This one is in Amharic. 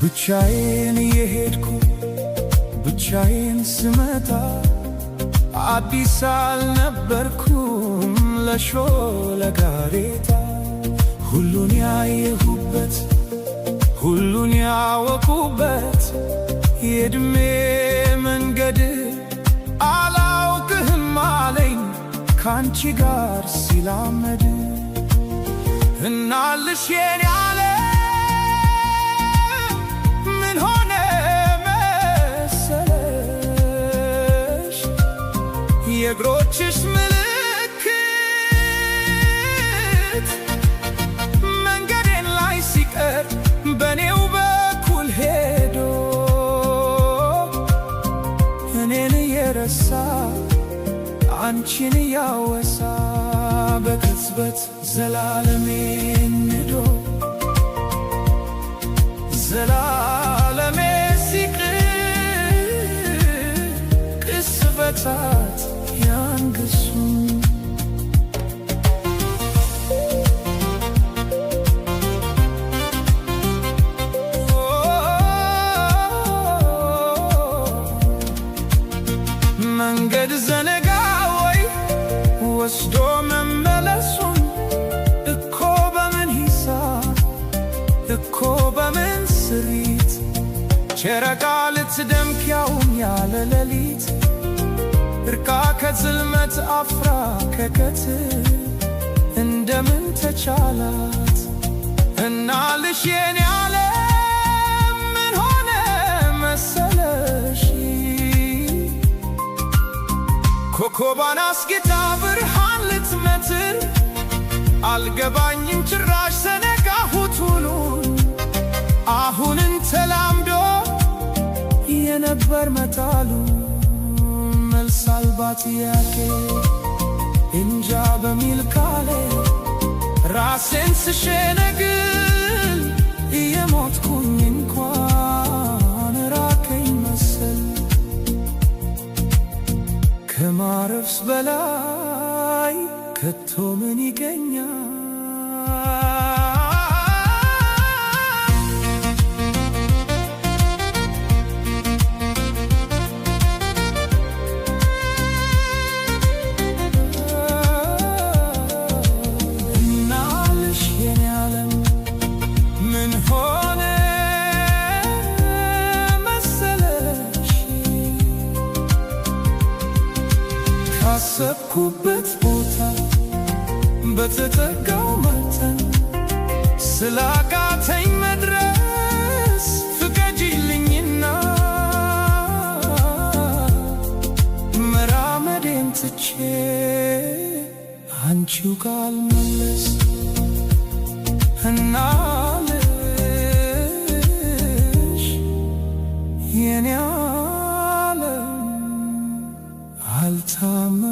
ብቻዬን የሄድኩ ብቻዬን ስመጣ አዲስ አልነበርኩም ለሾለ ጋሬጣ። ሁሉን ያየሁበት ሁሉን ያወኩበት የዕድሜ መንገድ አላውቅህም አለኝ ካንቺ ጋር ሲላመድ። እናልሽ የኔ ዓለም ምን ሆነ መሰለሽ የእግሮችሽ ምልክት መንገዴን ላይ ሲቀር በኔው በኩል ሄዶ እኔን የረሳ አንቺን ያወሳ በቅጽበት ዘላለሜን ንዶ ዘላለሜ ሲቅር ቅስፈታት ያንግሱ። መንገድ ዘነጋ ወይ ወስዶ መመለሱን እኮ በምን ሂሳብ እኮ በምን ስሪት ጨረቃ ልትደምቅ ያውም ያለ ሌሊት እርቃ ከጽልመት አፍራ ከቀትር እንደምን ተቻላት እናልሽ የኔ ዓለም ምን ሆነ መሰለሽ ኮከቧን አስጌጣ ብርሃን ልትመትር አልገባኝም ጭራሽ ዘነጋሁት ሁሉን አሁንን ተላምዶ የነበር መጣሉ መልስ አልባ ጥያቄ እንጃ በሚል ካሌ ራሴን ስሸነግል እየሞትኩኝ እንኳን ራቀኝ መሰል ከማረፍስ በላይ ከቶ ምን ይገኛል? እናልሽ የኔ ዓለም ምን ሆነ መሰለሽ ካሰብኩበት ቦታ በተጠጋው መጠን ስላቃተኝ መድረስ ፍቀጂልኝና መራመዴን ትቼ አንቺው ጋር ልመለስ እናልሽ የኔ ዓለም አልታመ